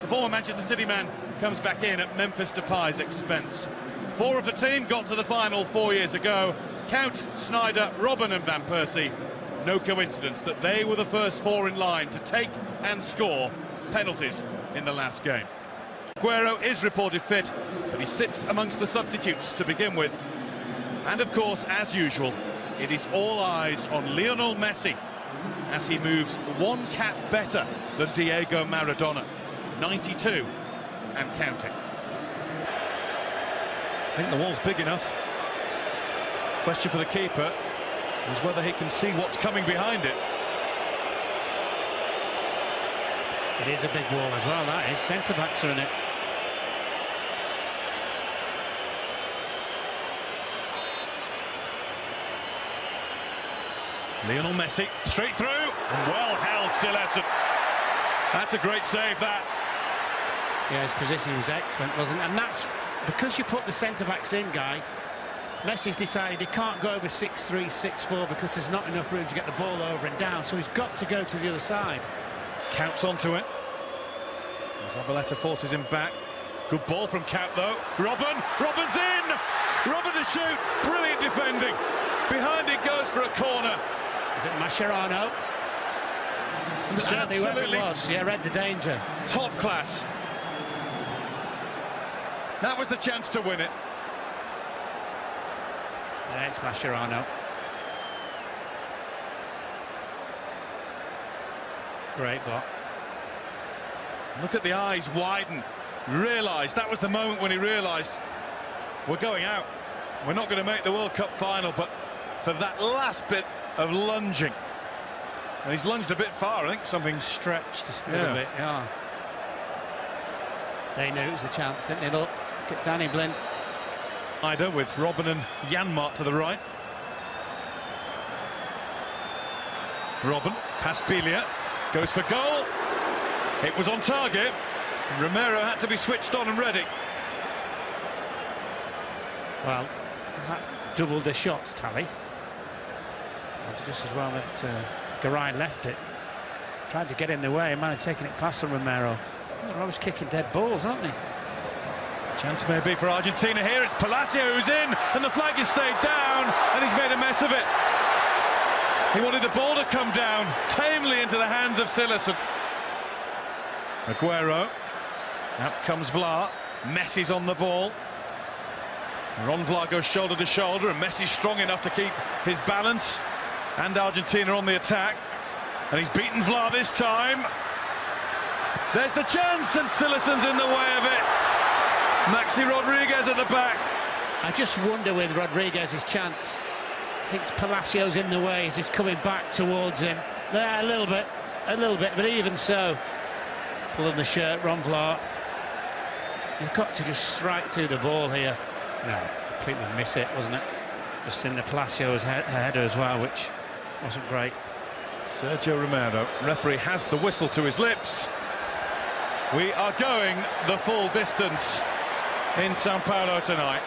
The former Manchester City man comes back in at Memphis Depay's expense. 4 of the team got to the final 4 years ago. Count, Sneijder, Robben and Van Persie. No coincidence that they were the first 4 in line to take and score penalties in the last game. Aguero is reported fit, but he sits amongst the substitutes to begin with. And of course, as usual, it is all eyes on Lionel Messi as he moves 1 cap better than Diego Maradona. 92 and counting. I think the wall's big enough. Question for the keeper is whether he can see what's coming behind it. It is a big wall as well, that is. Centre-backs are in it. Lionel Messi, straight through, and well held Silesen. That's a great save, that. Yeah, his position was excellent, wasn't it? And that's because you put the centre-backs in, Guy. Messi's decided he can't go over 6-3, 6-4 because there's not enough room to get the ball over and down, so he's got to go to the other side. Counts onto it. Zabaleta forces him back. Good ball from Count, though. Robben's in! Robben to shoot, brilliant defending. Behind it goes for a corner. Is it Mascherano? Certainly whoever it was, yeah, read the danger. Top class. That was the chance to win it. Yeah, it's Mascherano. Great block. Look at the eyes widen. Realised, that was the moment when he realised we're going out. We're not going to make the World Cup final, but for that last bit of lunging. And he's lunged a bit far, I think something stretched a little bit, yeah. They knew it was a chance, didn't they? Look, get Danny Blind. Ida with Robben and Janmaat to the right. Robben, past Belia, goes for goal. It was on target. Romero had to be switched on and ready. Well, that doubled the shots tally. It's just as well that Garay left it. Tried to get in the way, and man had taken it past Romero. They're always kicking dead balls, aren't they? Chance may be for Argentina here. It's Palacio who's in, and the flag has stayed down, and he's made a mess of it. He wanted the ball to come down tamely into the hands of Silesen. Aguero. Out comes Vla. Messi's on the ball. Ron Vla goes shoulder to shoulder, and Messi's strong enough to keep his balance. And Argentina on the attack. And he's beaten Vla this time. There's the chance, and Silesen's in the way of it. Maxi Rodriguez at the back. I just wonder with Rodriguez's chance. I think Palacio's in the way as he's coming back towards him. There, a little bit, but even so. Pulling the shirt, Ron Vla. You've got to just strike through the ball here. No, completely miss it, wasn't it? Just in the Palacio's header as well, which wasn't great. Sergio Romero, referee has the whistle to his lips. We are going the full distance in Sao Paulo tonight.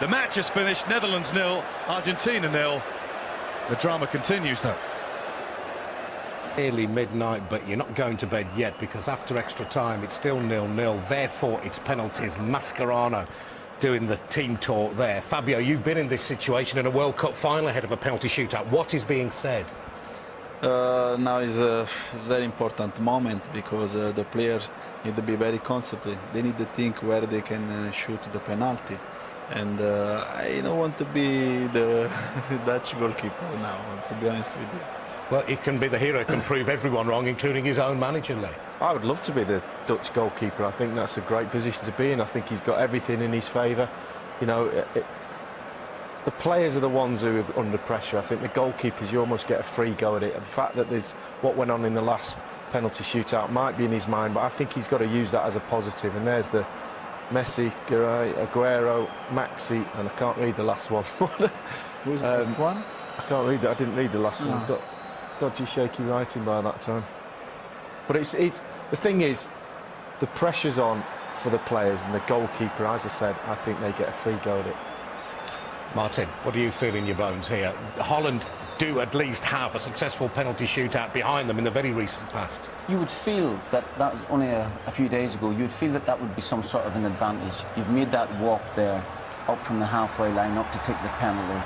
The match is finished, Netherlands 0, Argentina 0. The drama continues though. Nearly midnight, but you're not going to bed yet because after extra time it's still 0-0. Therefore it's penalties. Mascherano doing the team talk there. Fabio, you've been in this situation in a World Cup final ahead of a penalty shootout. What is being said? Now is a very important moment because the players need to be very concentrated. They need to think where they can shoot the penalty. And I don't want to be the Dutch goalkeeper now, to be honest with you. Well, it can be the hero, can prove everyone wrong, including his own manager, Lee. I would love to be the Dutch goalkeeper. I think that's a great position to be in. I think he's got everything in his favour. You know, the players are the ones who are under pressure. I think the goalkeepers, you almost get a free go at it. And the fact that there's what went on in the last penalty shootout might be in his mind, but I think he's got to use that as a positive. And there's the Messi, Garay, Aguero, Maxi, and I can't read the last one. Who's the last one? I can't read that. I didn't read the last one. He's got dodgy, shaky writing by that time. But it's the thing is, the pressure's on for the players, and the goalkeeper, as I said, I think they get a free go at it. Martin, what do you feel in your bones here? Holland do at least have a successful penalty shootout behind them in the very recent past. You would feel that that was only a few days ago. You would feel that that would be some sort of an advantage. You've made that walk there up from the halfway line up to take the penalty,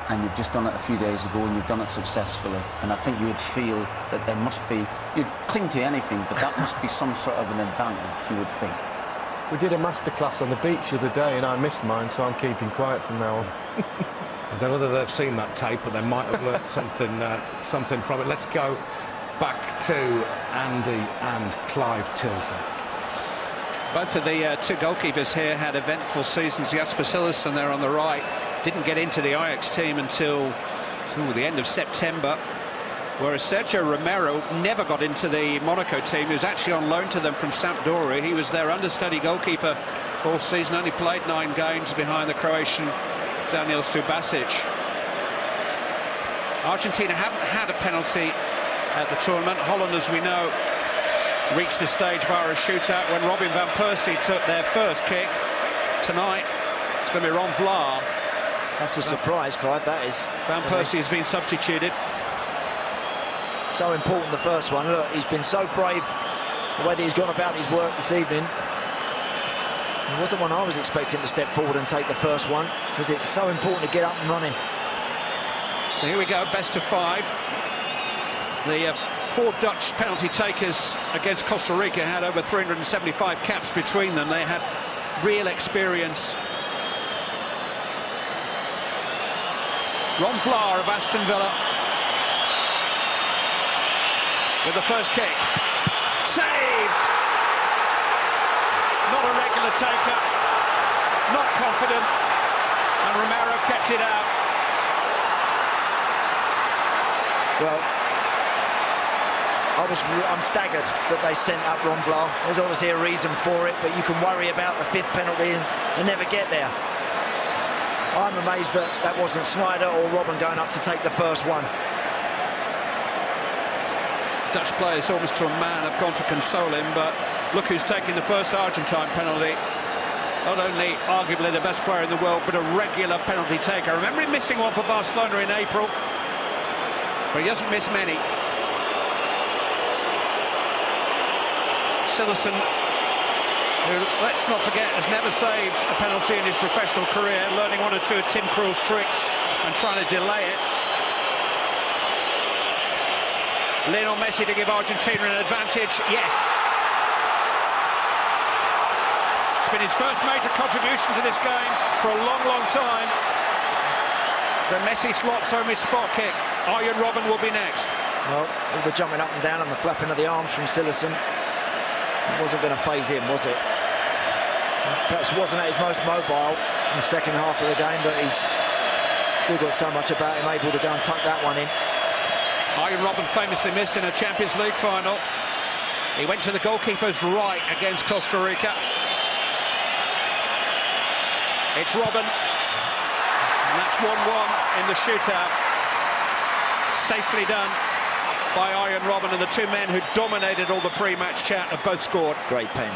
and you've just done it a few days ago, and you've done it successfully. And I think you would feel that there must be, you'd cling to anything, but that must be some sort of an advantage, you would think. We did a masterclass on the beach the other day and I missed mine, so I'm keeping quiet from now on. I don't know whether they've seen that tape, but they might have learnt something from it. Let's go back to Andy and Clive Tilsley. Both of the two goalkeepers here had eventful seasons. Jasper Cillessen there on the right didn't get into the Ajax team until the end of September, whereas Sergio Romero never got into the Monaco team. He was actually on loan to them from Sampdoria. He was their understudy goalkeeper all season, only played 9 games behind the Croatian Daniel Subasic. Argentina haven't had a penalty at the tournament. Holland, as we know, reached the stage via a shootout when Robin van Persie took their first kick. Tonight, it's going to be Ron Vlaar. That's a surprise, Clive, that is. Van Persie has been substituted. So important, the first one. Look, he's been so brave the way that he's gone about his work this evening. It wasn't one I was expecting to step forward and take the first one, because it's so important to get up and running. So here we go, best of 5. The 4 Dutch penalty takers against Costa Rica had over 375 caps between them. They had real experience. Ron Vlaar of Aston Villa with the first kick. Saved! Not a regular taker, not confident, and Romero kept it out. Well, I'm staggered that they sent up Ron Vlaar. There's obviously a reason for it, but you can worry about the 5th penalty and never get there. I'm amazed that that wasn't Sneijder or Robben going up to take the first one. Dutch players almost to a man have gone to console him, but look who's taking the first Argentine penalty. Not only arguably the best player in the world, but a regular penalty taker. I remember him missing one for Barcelona in April, but he doesn't miss many. Cillessen, who, let's not forget, has never saved a penalty in his professional career, learning 1 or 2 of Tim Krul's tricks and trying to delay it. Lionel Messi to give Argentina an advantage, yes. It's been his first major contribution to this game for a long, long time. The Messi slots home his spot kick. Arjen Robben will be next. Well, all the jumping up and down and the flapping of the arms from Cillessen, it wasn't going to phase him, was it? Perhaps wasn't at his most mobile in the second half of the game, but he's still got so much about him, able to go and tuck that one in. Arjen Robben famously missed in a Champions League final. He went to the goalkeeper's right against Costa Rica. It's Robben, and that's 1-1 in the shootout. Safely done by Arjen Robben, and the 2 men who dominated all the pre-match chat have both scored. Great pen.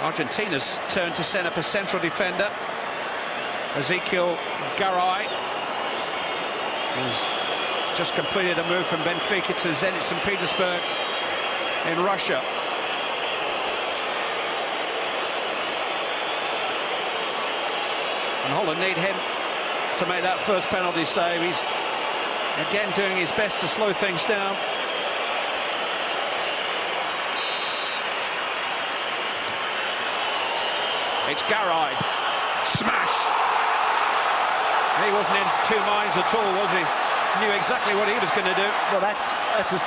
Argentina's turn to send up a central defender. Ezekiel Garay has just completed a move from Benfica to Zenit St. Petersburg in Russia. And Holland need him to make that first penalty save. He's again doing his best to slow things down. It's Garay. Smash! He wasn't in 2 minds at all, was he? Knew exactly what he was going to do. Well, that's just,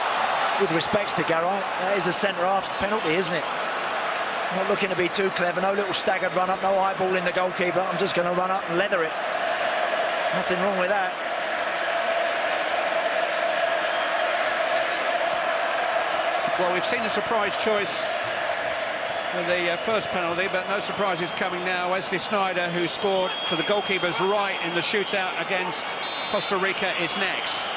with respects to Garay, that is a centre-half's penalty, isn't it? Not looking to be too clever, no little staggered run-up, no eyeballing the goalkeeper. I'm just going to run up and leather it. Nothing wrong with that. Well, we've seen a surprise choice for the first penalty, but no surprises coming now. Wesley Sneijder, who scored to the goalkeeper's right in the shootout against Costa Rica, is next.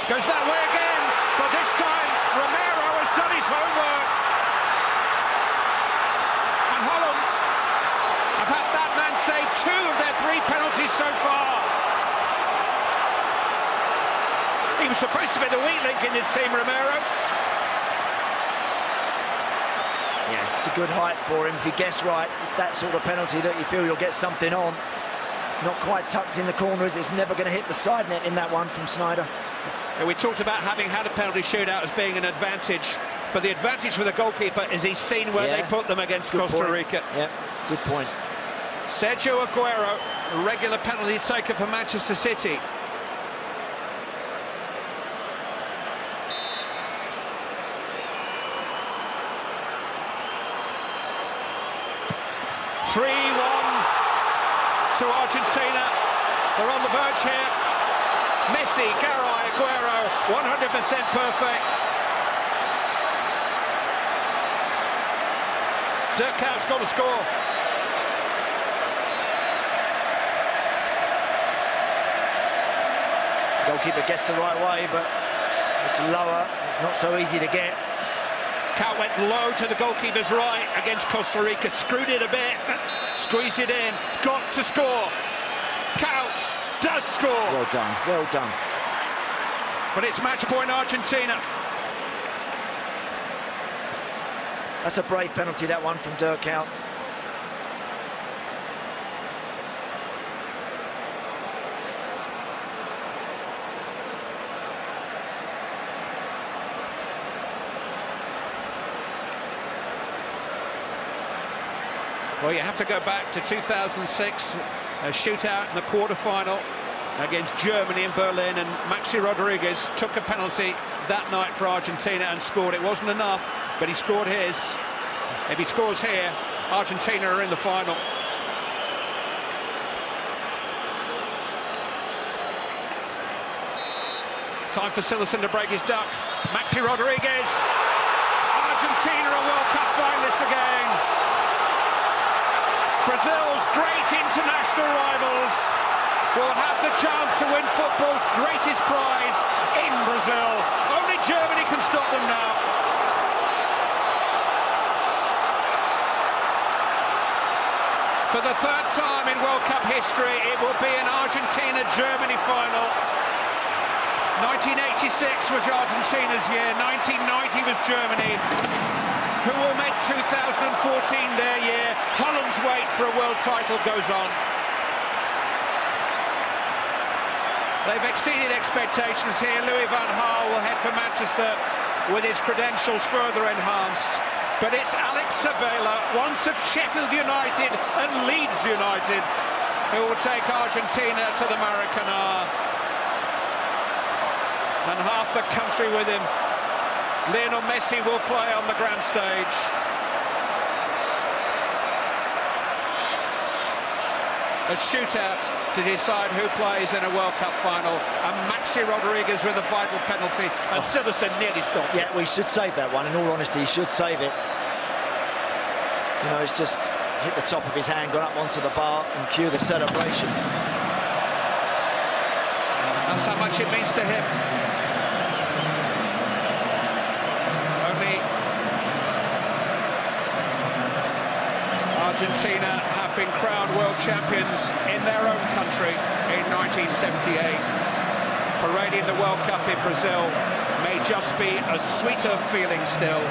Goes that way again, but this time Romero has done his homework. And Holland 2 of their 3 penalties so far. He was supposed to be the weak link in this team, Romero. Yeah, it's a good height for him. If he gets right, it's that sort of penalty that you feel you'll get something on. It's not quite tucked in the corners. It's never going to hit the side net in that one from Sneijder. Yeah, we talked about having had a penalty shootout as being an advantage, but the advantage for the goalkeeper is he's seen where they put them against Costa Rica. Yeah, good point. Sergio Aguero, a regular penalty taker for Manchester City. To Argentina. They're on the verge here. Messi, Garay, Aguero, 100% perfect. Dirk Kuyt's got to score. Goalkeeper gets the right way, but it's lower. It's not so easy to get. Kuyt went low to the goalkeeper's right against Costa Rica, screwed it a bit, squeezed it in, got to score. Kuyt does score. Well done, well done. But it's match point Argentina. That's a brave penalty, that one from Dirk Kuyt. Well, you have to go back to 2006, a shootout in the quarter-final against Germany in Berlin, and Maxi Rodriguez took a penalty that night for Argentina and scored. It wasn't enough, but he scored his. If he scores here, Argentina are in the final. Time for Sillerson to break his duck. Maxi Rodriguez. Argentina are World Cup finalists again. Brazil's great international rivals will have the chance to win football's greatest prize in Brazil. Only Germany can stop them now. For the 3rd time in World Cup history, it will be an Argentina-Germany final. 1986 was Argentina's year, 1990 was Germany, who will make 2014 their year. Holland's wait for a world title goes on. They've exceeded expectations here. Louis van Gaal will head for Manchester with his credentials further enhanced. But it's Alex Sabella, once of Sheffield United and Leeds United, who will take Argentina to the Maracanã. And half the country with him. Lionel Messi will play on the grand stage. A shootout to decide who plays in a World Cup final, and Maxi Rodriguez with a vital penalty, and Sillerson nearly stopped. Yeah, we should save that one. In all honesty, he should save it. You know, it's just hit the top of his hand, gone up onto the bar, and cue the celebrations. That's how much it means to him. Only Argentina have been crowned world champions in their own country in 1978. Parading the World Cup in Brazil may just be a sweeter feeling still.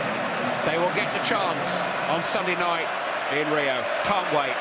They will get the chance on Sunday night in Rio. Can't wait.